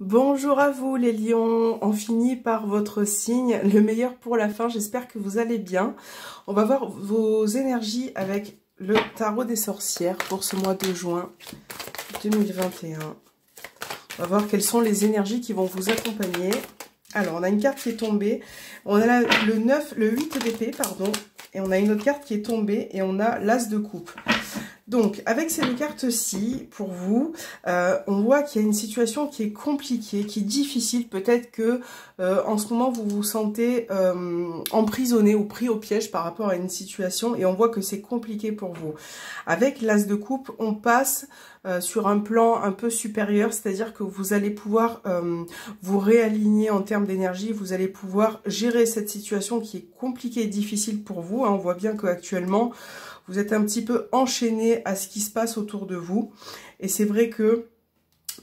Bonjour à vous les lions, on finit par votre signe, le meilleur pour la fin, j'espère que vous allez bien. On va voir vos énergies avec le tarot des sorcières pour ce mois de juin 2021. On va voir quelles sont les énergies qui vont vous accompagner. Alors on a une carte qui est tombée, on a là le 8 d'épée, pardon, et on a une autre carte qui est tombée et on a l'as de coupe. Donc, avec ces deux cartes-ci, pour vous, on voit qu'il y a une situation qui est compliquée, qui est difficile. Peut-être que en ce moment, vous vous sentez emprisonné ou pris au piège par rapport à une situation et on voit que c'est compliqué pour vous. Avec l'as de coupe, on passe sur un plan un peu supérieur, c'est-à-dire que vous allez pouvoir vous réaligner en termes d'énergie, vous allez pouvoir gérer cette situation qui est compliquée et difficile pour vous. On voit bien qu'actuellement, vous êtes un petit peu enchaîné à ce qui se passe autour de vous. Et c'est vrai que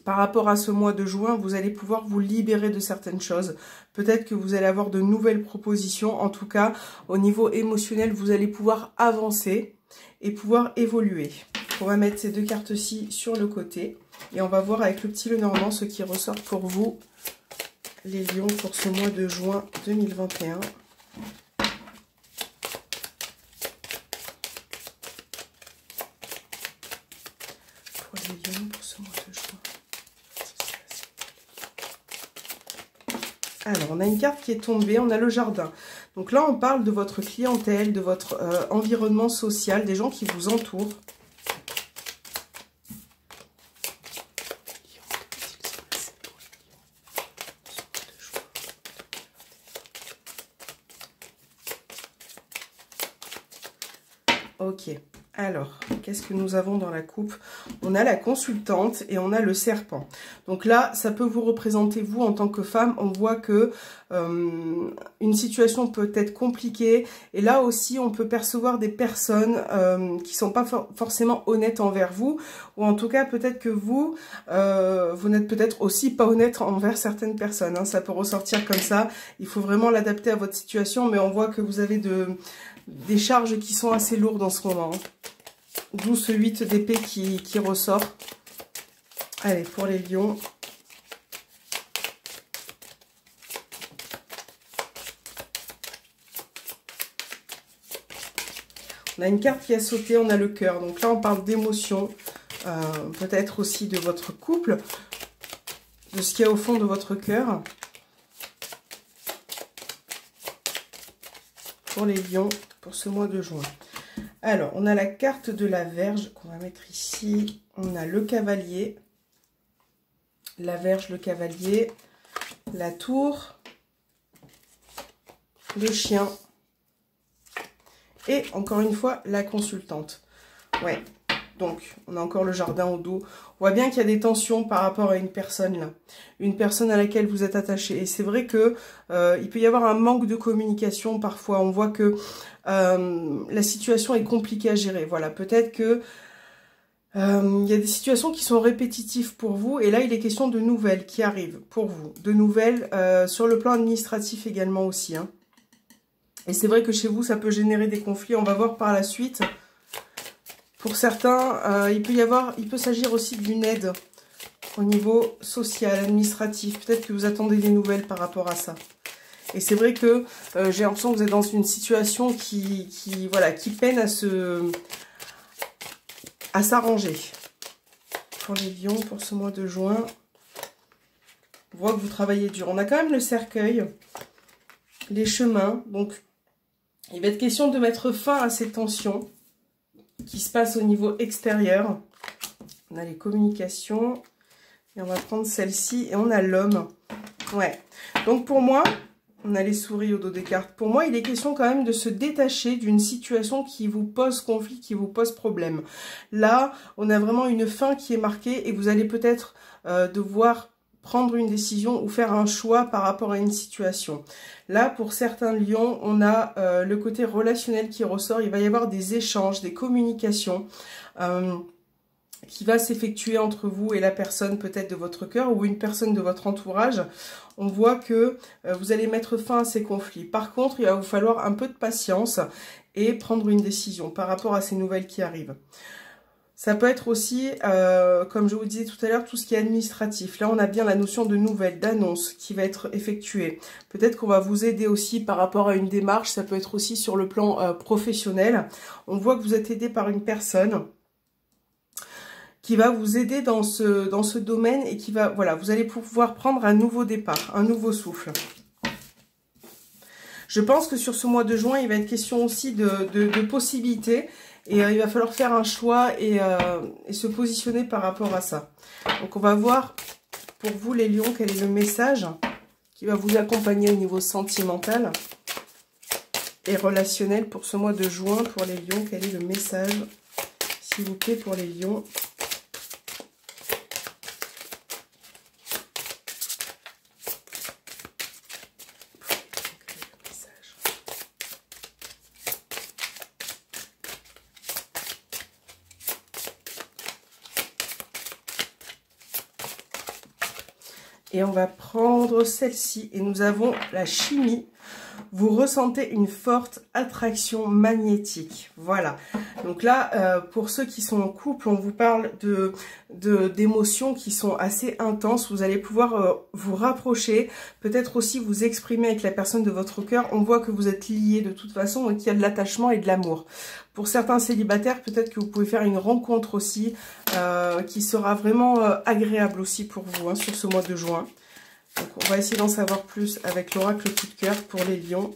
par rapport à ce mois de juin, vous allez pouvoir vous libérer de certaines choses. Peut-être que vous allez avoir de nouvelles propositions. En tout cas, au niveau émotionnel, vous allez pouvoir avancer et pouvoir évoluer. On va mettre ces deux cartes-ci sur le côté. Et on va voir avec le petit Lenormand ce qui ressort pour vous, les lions, pour ce mois de juin 2021. Pour ce mois de juin. Alors, on a une carte qui est tombée, on a le jardin. Donc là, on parle de votre clientèle, de votre environnement social, des gens qui vous entourent. Ok. Alors, qu'est-ce que nous avons dans la coupe? On a la consultante et on a le serpent. Donc là, ça peut vous représenter vous en tant que femme. On voit que une situation peut être compliquée. Et là aussi, on peut percevoir des personnes qui sont pas forcément honnêtes envers vous. Ou en tout cas, peut-être que vous, vous n'êtes peut-être aussi pas honnête envers certaines personnes. Hein. Ça peut ressortir comme ça. Il faut vraiment l'adapter à votre situation. Mais on voit que vous avez des charges qui sont assez lourdes en ce moment. D'où ce 8 d'épée qui ressort. Allez, pour les lions. On a une carte qui a sauté, on a le cœur. Donc là, on parle d'émotion. Peut-être aussi de votre couple. De ce qu'il y a au fond de votre cœur. Pour les lions, pour ce mois de juin. Alors, on a la carte de la Vierge qu'on va mettre ici. On a le cavalier, la Vierge, le cavalier, la tour, le chien et encore une fois la consultante. Ouais, donc on a encore le jardin au dos. On voit bien qu'il y a des tensions par rapport à une personne là. Une personne à laquelle vous êtes attaché. Et c'est vrai que il peut y avoir un manque de communication parfois. On voit que la situation est compliquée à gérer. Voilà, peut-être que il y a des situations qui sont répétitives pour vous. Et là, il est question de nouvelles qui arrivent pour vous. De nouvelles sur le plan administratif également aussi. Hein. Et c'est vrai que chez vous, ça peut générer des conflits. On va voir par la suite. Pour certains, il peut s'agir aussi d'une aide au niveau social, administratif. Peut-être que vous attendez des nouvelles par rapport à ça. Et c'est vrai que j'ai l'impression que vous êtes dans une situation qui peine à s'arranger. Pour les lions, pour ce mois de juin, on voit que vous travaillez dur. On a quand même le cercueil, les chemins. Donc, il va être question de mettre fin à ces tensions qui se passent au niveau extérieur. On a les communications. Et on va prendre celle-ci. Et on a l'homme. Ouais. Donc, pour moi... On a les souris au dos des cartes. Pour moi, il est question quand même de se détacher d'une situation qui vous pose conflit, qui vous pose problème. Là, on a vraiment une fin qui est marquée et vous allez peut-être devoir prendre une décision ou faire un choix par rapport à une situation. Là, pour certains lions, on a le côté relationnel qui ressort. Il va y avoir des échanges, des communications qui va s'effectuer entre vous et la personne peut-être de votre cœur ou une personne de votre entourage. On voit que vous allez mettre fin à ces conflits. Par contre, il va vous falloir un peu de patience et prendre une décision par rapport à ces nouvelles qui arrivent. Ça peut être aussi, comme je vous disais tout à l'heure, tout ce qui est administratif. Là, on a bien la notion de nouvelles, d'annonce qui va être effectuée. Peut-être qu'on va vous aider aussi par rapport à une démarche. Ça peut être aussi sur le plan professionnel. On voit que vous êtes aidé par une personne qui va vous aider dans ce domaine et qui va, voilà, vous allez pouvoir prendre un nouveau départ, un nouveau souffle. Je pense que sur ce mois de juin, il va être question aussi de possibilités. Et il va falloir faire un choix et se positionner par rapport à ça. Donc on va voir pour vous les lions, quel est le message qui va vous accompagner au niveau sentimental et relationnel pour ce mois de juin. Pour les lions, quel est le message, s'il vous plaît, pour les lions? Et on va prendre celle-ci. Et nous avons la chimie. Vous ressentez une forte attraction magnétique. Voilà. Donc là, pour ceux qui sont en couple, on vous parle d'émotions qui sont assez intenses. Vous allez pouvoir vous rapprocher. Peut-être aussi vous exprimer avec la personne de votre cœur. On voit que vous êtes liés de toute façon et qu'il y a de l'attachement et de l'amour. Pour certains célibataires, peut-être que vous pouvez faire une rencontre aussi qui sera vraiment agréable aussi pour vous sur ce mois de juin. Donc on va essayer d'en savoir plus avec l'oracle coup de cœur pour les lions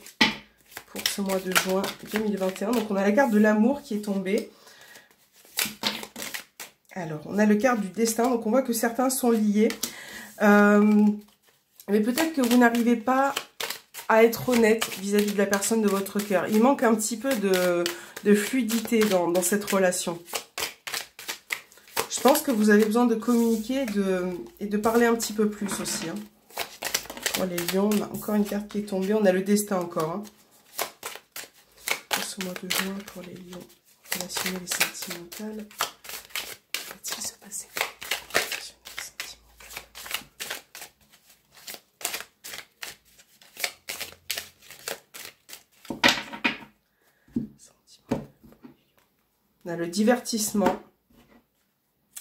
pour ce mois de juin 2021. Donc on a la carte de l'amour qui est tombée. Alors on a le carte du destin. Donc on voit que certains sont liés. Mais peut-être que vous n'arrivez pas à être honnête vis-à-vis de la personne de votre cœur. Il manque un petit peu de fluidité dans cette relation. Je pense que vous avez besoin de communiquer et de parler un petit peu plus aussi. Pour les lions, on a encore une carte qui est tombée. On a le destin encore. Pour ce mois de juin, pour les lions relationnels et sentimentales. Que va-t-il se passer? On a le divertissement.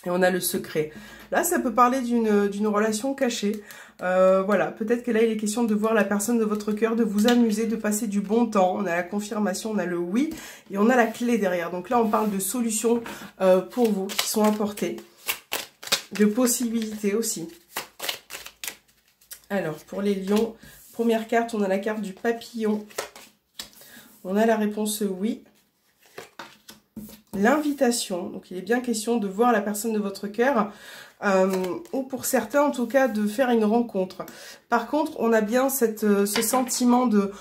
Et on a le secret. Là, ça peut parler d'une relation cachée. Voilà, peut-être que là, il est question de voir la personne de votre cœur, de vous amuser, de passer du bon temps. On a la confirmation, on a le oui et on a la clé derrière. Donc là, on parle de solutions pour vous qui sont apportées. De possibilités aussi. Alors, pour les lions, première carte, on a la carte du papillon. On a la réponse oui. L'invitation, donc il est bien question de voir la personne de votre cœur, ou pour certains en tout cas de faire une rencontre. Par contre, on a bien ce sentiment de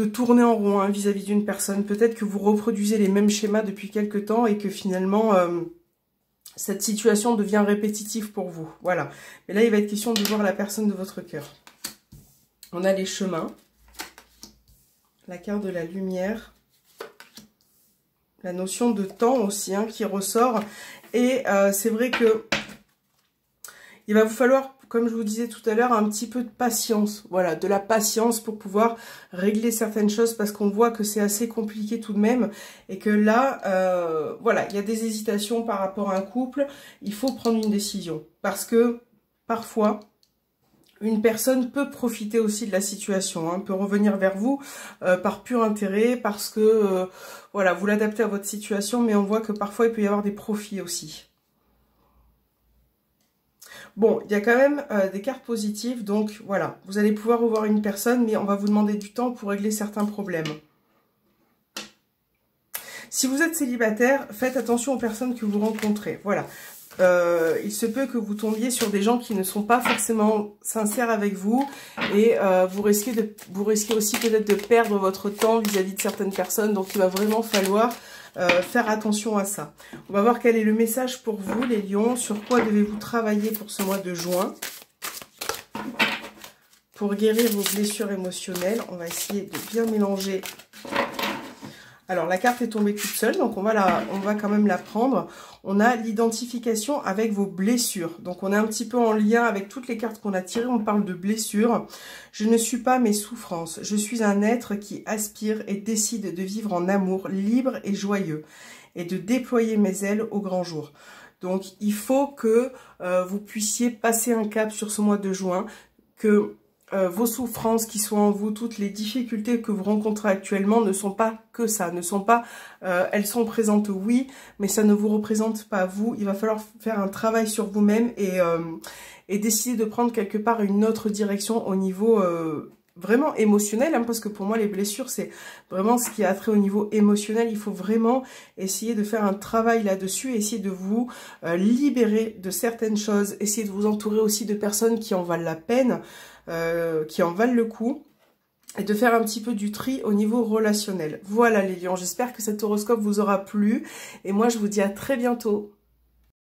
tourner en rond vis-à-vis d'une personne. Peut-être que vous reproduisez les mêmes schémas depuis quelque temps et que finalement cette situation devient répétitive pour vous. Voilà. Mais là, il va être question de voir la personne de votre cœur. On a les chemins, la carte de la lumière. La notion de temps aussi qui ressort. Et c'est vrai que il va vous falloir, comme je vous disais tout à l'heure, un petit peu de patience. Voilà, de la patience pour pouvoir régler certaines choses parce qu'on voit que c'est assez compliqué tout de même. Et que là, voilà, il y a des hésitations par rapport à un couple. Il faut prendre une décision. Parce que parfois, une personne peut profiter aussi de la situation, peut revenir vers vous par pur intérêt, parce que voilà, vous l'adaptez à votre situation, mais on voit que parfois il peut y avoir des profits aussi. Bon, il y a quand même des cartes positives, donc voilà, vous allez pouvoir revoir une personne, mais on va vous demander du temps pour régler certains problèmes. Si vous êtes célibataire, faites attention aux personnes que vous rencontrez, voilà. Il se peut que vous tombiez sur des gens qui ne sont pas forcément sincères avec vous et vous risquez aussi peut-être de perdre votre temps vis-à-vis de certaines personnes, donc il va vraiment falloir faire attention à ça. On va voir quel est le message pour vous les lions, sur quoi devez-vous travailler pour ce mois de juin pour guérir vos blessures émotionnelles. On va essayer de bien mélanger. Alors, la carte est tombée toute seule, donc on va quand même la prendre. On a l'identification avec vos blessures. Donc, on est un petit peu en lien avec toutes les cartes qu'on a tirées. On parle de blessures. Je ne suis pas mes souffrances. Je suis un être qui aspire et décide de vivre en amour, libre et joyeux. et de déployer mes ailes au grand jour. Donc, il faut que vous puissiez passer un cap sur ce mois de juin, que vos souffrances qui sont en vous, toutes les difficultés que vous rencontrez actuellement ne sont pas que ça, ne sont pas, elles sont présentes oui, mais ça ne vous représente pas vous. Il va falloir faire un travail sur vous-même et décider de prendre quelque part une autre direction au niveau vraiment émotionnel, hein, parce que pour moi les blessures c'est vraiment ce qui a trait au niveau émotionnel. Il faut vraiment essayer de faire un travail là-dessus, essayer de vous libérer de certaines choses, essayer de vous entourer aussi de personnes qui en valent la peine, qui en valent le coup, et de faire un petit peu du tri au niveau relationnel. Voilà les lions, j'espère que cet horoscope vous aura plu, et moi je vous dis à très bientôt.